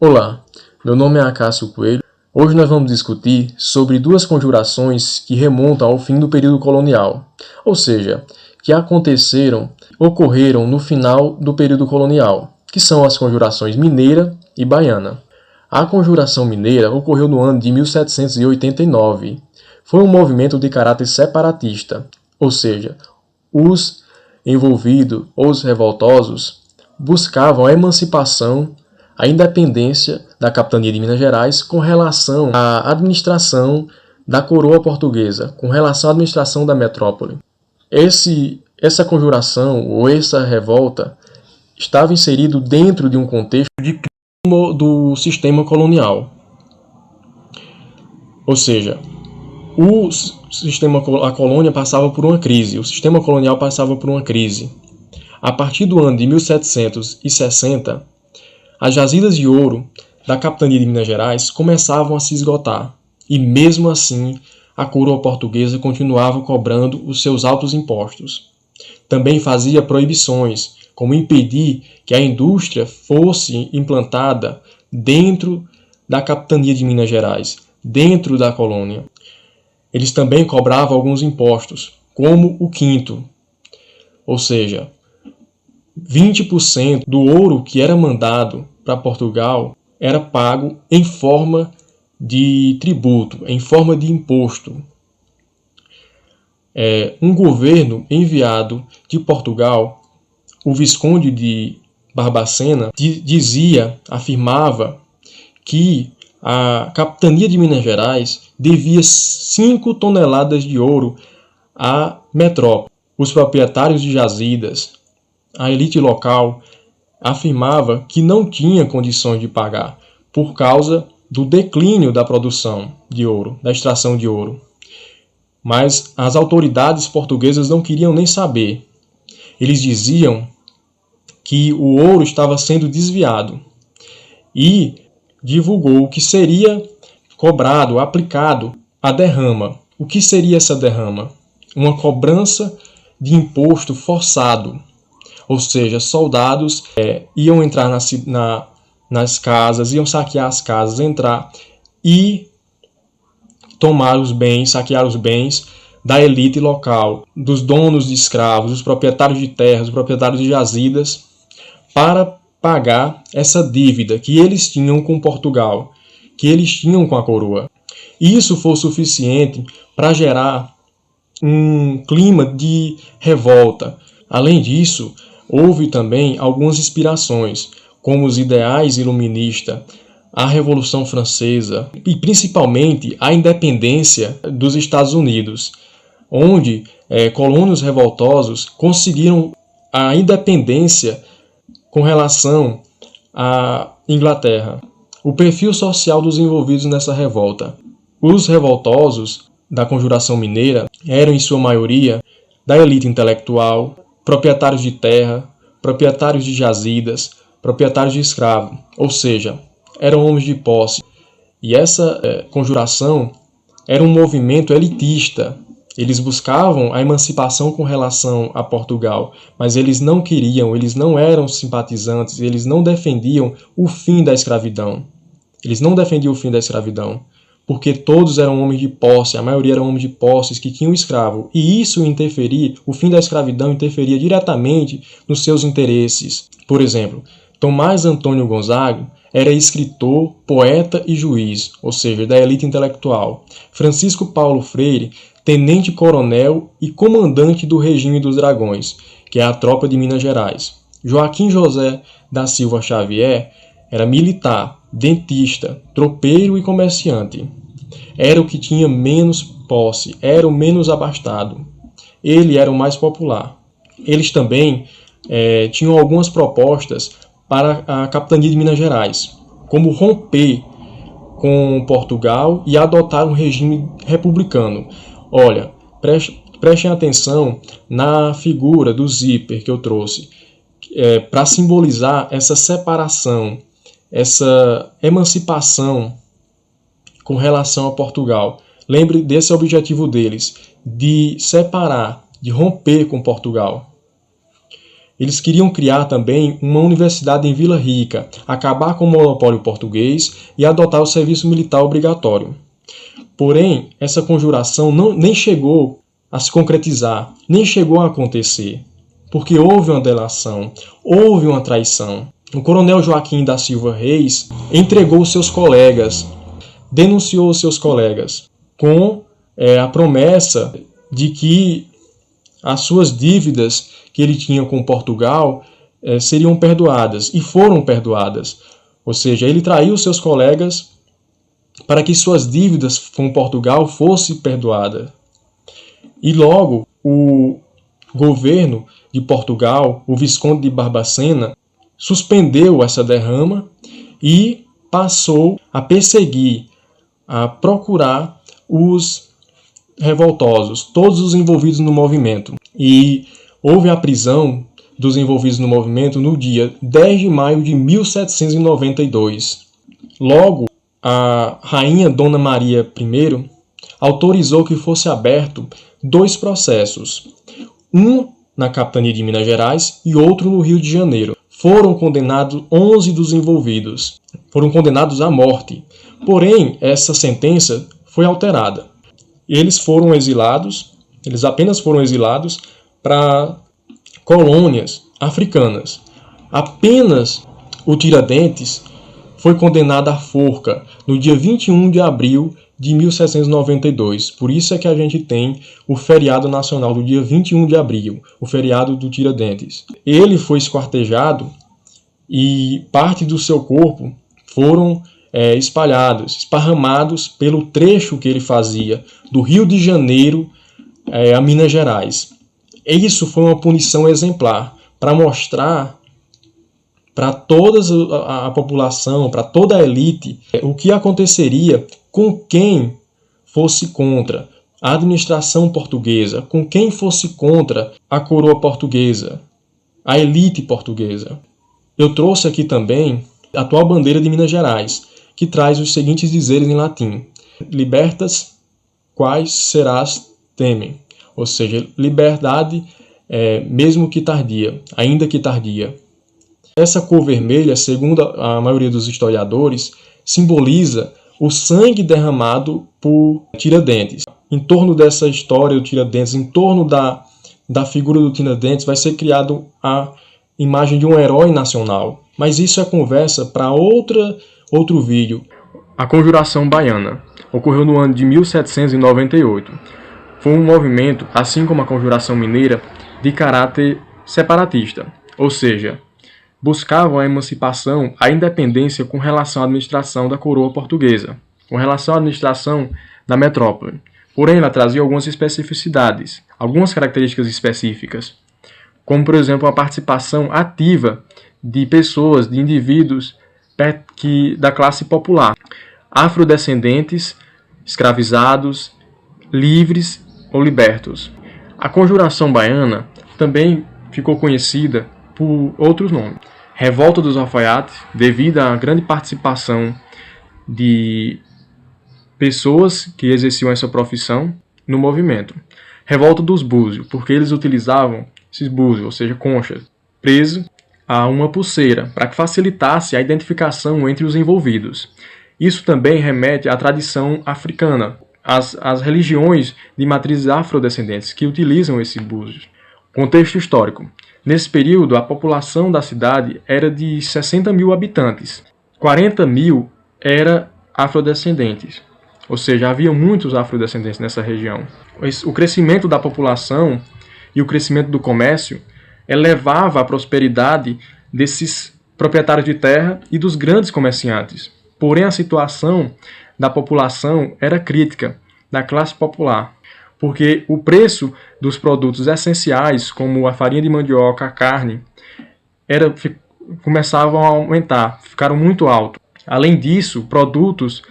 Olá, meu nome é Acácio Coelho. Hoje nós vamos discutir sobre duas conjurações que remontam ao fim do período colonial, ou seja, que ocorreram no final do período colonial, que são as conjurações mineira e baiana. A conjuração mineira ocorreu no ano de 1789. Foi um movimento de caráter separatista, ou seja, os envolvidos, os revoltosos, buscavam a emancipação, a independência da capitania de Minas Gerais com relação à administração da coroa portuguesa, com relação à administração da metrópole. Essa conjuração ou essa revolta estava inserido dentro de um contexto de crise do sistema colonial. Ou seja, a colônia passava por uma crise, o sistema colonial passava por uma crise. A partir do ano de 1760, as jazidas de ouro da capitania de Minas Gerais começavam a se esgotar, e mesmo assim a coroa portuguesa continuava cobrando os seus altos impostos. Também fazia proibições, como impedir que a indústria fosse implantada dentro da capitania de Minas Gerais, dentro da colônia. Eles também cobravam alguns impostos, como o quinto, ou seja, 20% do ouro que era mandado para Portugal era pago em forma de tributo, em forma de imposto. Um governo enviado de Portugal, o Visconde de Barbacena, afirmava que a capitania de Minas Gerais devia 5 toneladas de ouro à metrópole. Os proprietários de jazidas, a elite local, afirmava que não tinha condições de pagar por causa do declínio da produção de ouro, da extração de ouro. Mas as autoridades portuguesas não queriam nem saber. Eles diziam que o ouro estava sendo desviado e divulgou que seria cobrado, aplicado a derrama. O que seria essa derrama? Uma cobrança de imposto forçado. Ou seja, soldados iam entrar nas casas, iam saquear as casas, entrar e tomar os bens, saquear os bens da elite local, dos donos de escravos, dos proprietários de terras, dos proprietários de jazidas, para pagar essa dívida que eles tinham com Portugal, que eles tinham com a coroa. Isso foi suficiente para gerar um clima de revolta. Além disso, houve também algumas inspirações, como os ideais iluministas, a Revolução Francesa e principalmente a independência dos Estados Unidos, onde colonos revoltosos conseguiram a independência com relação à Inglaterra. O perfil social dos envolvidos nessa revolta. Os revoltosos da Conjuração Mineira eram, em sua maioria, da elite intelectual, proprietários de terra, proprietários de jazidas, proprietários de escravo, ou seja, eram homens de posse. E essa conjuração era um movimento elitista. Eles buscavam a emancipação com relação a Portugal, mas eles não queriam, eles não eram simpatizantes, eles não defendiam o fim da escravidão. Eles não defendiam o fim da escravidão, porque todos eram homens de posse, a maioria eram homens de posses que tinham escravo. E isso o fim da escravidão interferia diretamente nos seus interesses. Por exemplo, Tomás Antônio Gonzaga era escritor, poeta e juiz, ou seja, da elite intelectual. Francisco Paulo Freire, tenente-coronel e comandante do Regime dos Dragões, que é a tropa de Minas Gerais. Joaquim José da Silva Xavier era militar, dentista, tropeiro e comerciante. Era o que tinha menos posse, era o menos abastado. Ele era o mais popular. Eles também tinham algumas propostas para a capitania de Minas Gerais, como romper com Portugal e adotar um regime republicano. Olha, prestem atenção na figura do zíper que eu trouxe, para simbolizar essa separação, essa emancipação com relação a Portugal. Lembre desse objetivo deles, de separar, de romper com Portugal. Eles queriam criar também uma universidade em Vila Rica, acabar com o monopólio português e adotar o serviço militar obrigatório. Porém, essa conjuração nem chegou a se concretizar, nem chegou a acontecer, porque houve uma delação, houve uma traição. O coronel Joaquim da Silva Reis entregou seus colegas, denunciou seus colegas, com a promessa de que as suas dívidas que ele tinha com Portugal seriam perdoadas, e foram perdoadas. Ou seja, ele traiu seus colegas para que suas dívidas com Portugal fossem perdoadas. E logo, o governo de Portugal, o Visconde de Barbacena, suspendeu essa derrama e passou a perseguir, a procurar os revoltosos, todos os envolvidos no movimento. E houve a prisão dos envolvidos no movimento no dia 10 de maio de 1792. Logo, a rainha Dona Maria I autorizou que fosse aberto 2 processos, um na capitania de Minas Gerais e outro no Rio de Janeiro. Foram condenados 11 dos envolvidos, foram condenados à morte. Porém, essa sentença foi alterada. Eles foram exilados, eles apenas foram exilados para colônias africanas. Apenas o Tiradentes foi condenado à forca no dia 21 de abril de 1792. Por isso é que a gente tem o feriado nacional do dia 21 de abril, o feriado do Tiradentes. Ele foi esquartejado e parte do seu corpo foram esparramados pelo trecho que ele fazia do Rio de Janeiro a Minas Gerais. Isso foi uma punição exemplar para mostrar para toda a população, para toda a elite, o que aconteceria com quem fosse contra a administração portuguesa, com quem fosse contra a coroa portuguesa, a elite portuguesa. Eu trouxe aqui também a atual bandeira de Minas Gerais, que traz os seguintes dizeres em latim: libertas quais serás temem, ou seja, liberdade mesmo que tardia, ainda que tardia. Essa cor vermelha, segundo a maioria dos historiadores, simboliza o sangue derramado por Tiradentes. Em torno dessa história do Tiradentes, em torno da figura do Tiradentes, vai ser criado a imagem de um herói nacional. Mas isso é conversa para outro vídeo. A Conjuração Baiana ocorreu no ano de 1798. Foi um movimento, assim como a Conjuração Mineira, de caráter separatista, ou seja, buscavam a emancipação, a independência com relação à administração da coroa portuguesa, com relação à administração da metrópole. Porém, ela trazia algumas especificidades, algumas características específicas, como, por exemplo, a participação ativa de pessoas, de indivíduos da classe popular, afrodescendentes, escravizados, livres ou libertos. A Conjuração Baiana também ficou conhecida por outros nomes. Revolta dos Alfaiates, devido à grande participação de pessoas que exerciam essa profissão no movimento. Revolta dos Búzios, porque eles utilizavam esses búzios, ou seja, conchas, preso a uma pulseira, para que facilitasse a identificação entre os envolvidos. Isso também remete à tradição africana, às religiões de matrizes afrodescendentes que utilizam esses búzios. Contexto histórico. Nesse período, a população da cidade era de 60 mil habitantes. 40 mil eram afrodescendentes, ou seja, havia muitos afrodescendentes nessa região. O crescimento da população e o crescimento do comércio elevava a prosperidade desses proprietários de terra e dos grandes comerciantes. Porém, a situação da população era crítica, da classe popular, porque o preço dos produtos essenciais, como a farinha de mandioca, a carne, começavam a aumentar, ficaram muito altos. Além disso, produtos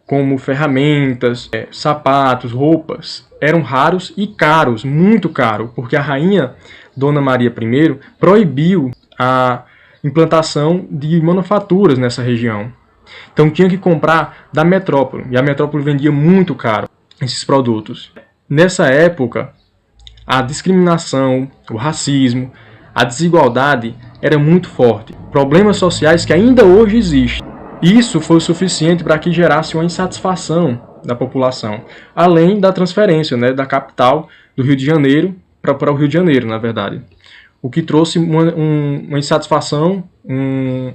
como ferramentas, sapatos, roupas, eram raros e caros, muito caros, porque a rainha Dona Maria I proibiu a implantação de manufaturas nessa região. Então tinha que comprar da metrópole, e a metrópole vendia muito caro esses produtos. Nessa época, a discriminação, o racismo, a desigualdade era muito forte, problemas sociais que ainda hoje existem. Isso foi o suficiente para que gerasse uma insatisfação da população, além da transferência, né, da capital do Rio de Janeiro para o Rio de Janeiro, na verdade. O que trouxe uma insatisfação, um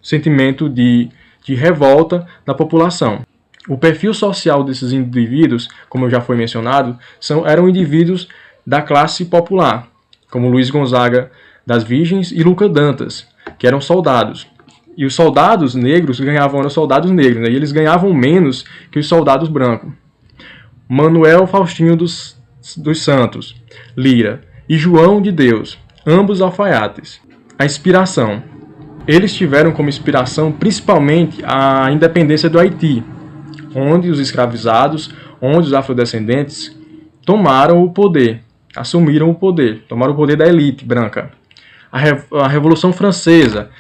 sentimento de revolta da população. O perfil social desses indivíduos, como já foi mencionado, eram indivíduos da classe popular, como Luiz Gonzaga das Virgens e Lucas Dantas, que eram soldados. E os soldados negros eram soldados negros, né? E eles ganhavam menos que os soldados brancos. Manuel Faustinho dos Santos, Lira, e João de Deus, ambos alfaiates. A inspiração. Eles tiveram como inspiração principalmente a independência do Haiti, onde os escravizados, onde os afrodescendentes tomaram o poder, assumiram o poder, tomaram o poder da elite branca. A Revolução Francesa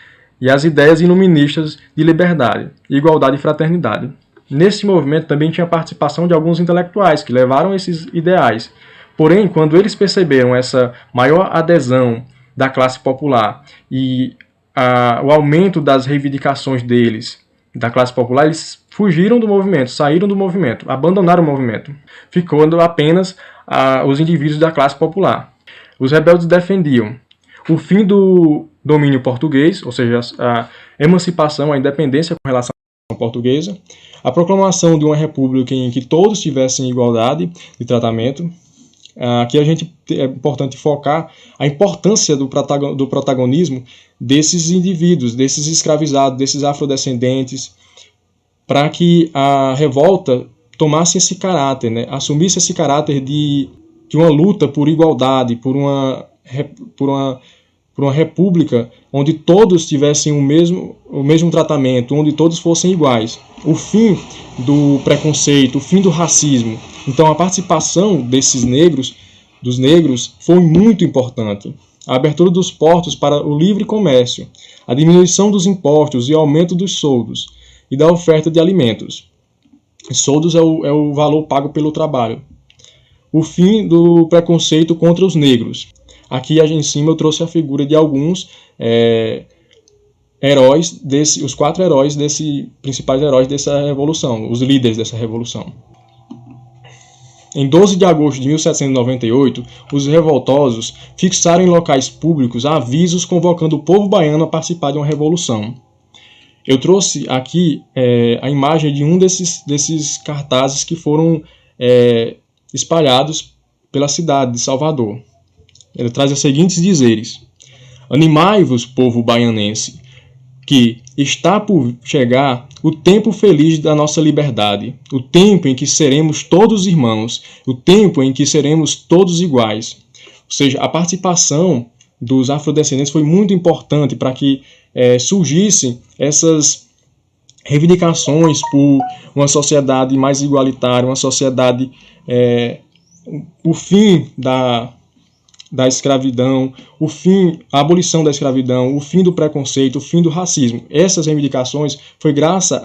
e as ideias iluministas de liberdade, igualdade e fraternidade. Nesse movimento também tinha a participação de alguns intelectuais que levaram esses ideais. Porém, quando eles perceberam essa maior adesão da classe popular e o aumento das reivindicações deles, da classe popular, eles fugiram do movimento, saíram do movimento, abandonaram o movimento, ficando apenas os indivíduos da classe popular. Os rebeldes defendiam o fim do domínio português, ou seja, a emancipação, a independência com relação à portuguesa, a proclamação de uma república em que todos tivessem igualdade de tratamento. Aqui é importante focar a importância do protagonismo desses indivíduos, desses escravizados, desses afrodescendentes, para que a revolta tomasse esse caráter, né? Assumisse esse caráter de uma luta por igualdade, por uma república onde todos tivessem o mesmo tratamento, onde todos fossem iguais. O fim do preconceito, o fim do racismo. Então a participação dos negros, foi muito importante. A abertura dos portos para o livre comércio, a diminuição dos impostos e o aumento dos soldos e da oferta de alimentos. Soldos é o valor pago pelo trabalho. O fim do preconceito contra os negros. Aqui em cima eu trouxe a figura de alguns heróis, os 4 heróis, principais heróis dessa revolução, os líderes dessa revolução. Em 12 de agosto de 1798, os revoltosos fixaram em locais públicos avisos convocando o povo baiano a participar de uma revolução. Eu trouxe aqui a imagem de um desses cartazes que foram espalhados pela cidade de Salvador. Ele traz os seguintes dizeres: Animai-vos, povo baianense, que está por chegar o tempo feliz da nossa liberdade, o tempo em que seremos todos irmãos, o tempo em que seremos todos iguais. Ou seja, a participação dos afrodescendentes foi muito importante para que surgissem essas reivindicações por uma sociedade mais igualitária, uma sociedade, o fim da escravidão, a abolição da escravidão, o fim do preconceito, o fim do racismo. Essas reivindicações foi graças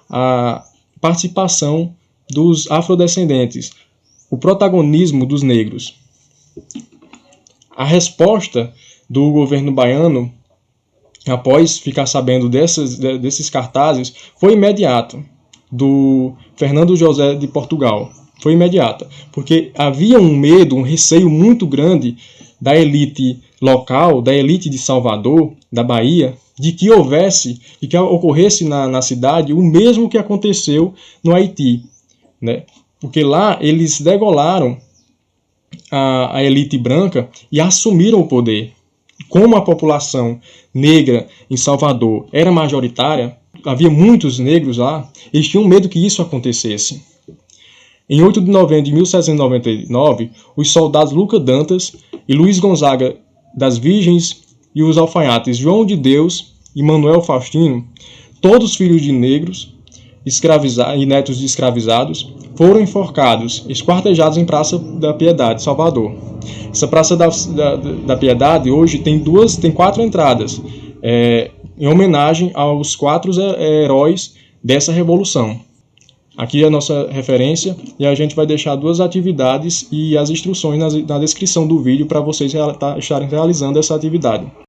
à participação dos afrodescendentes, o protagonismo dos negros. A resposta do governo baiano, após ficar sabendo desses cartazes, foi imediata, do Fernando José de Portugal. Foi imediata, porque havia um medo, um receio muito grande da elite local, da elite de Salvador, da Bahia, de que ocorresse na cidade o mesmo que aconteceu no Haiti, né? Porque lá eles degolaram a elite branca e assumiram o poder. Como a população negra em Salvador era majoritária, havia muitos negros lá, eles tinham medo que isso acontecesse. Em 8 de novembro de 1799, os soldados Lucas Dantas e Luiz Gonzaga das Virgens e os alfaiates João de Deus e Manuel Faustino, todos filhos de negros e netos de escravizados, foram enforcados, esquartejados em Praça da Piedade, Salvador. Essa Praça da Piedade hoje tem 4 entradas, em homenagem aos 4 heróis dessa revolução. Aqui é a nossa referência e a gente vai deixar 2 atividades e as instruções na descrição do vídeo para vocês estarem realizando essa atividade.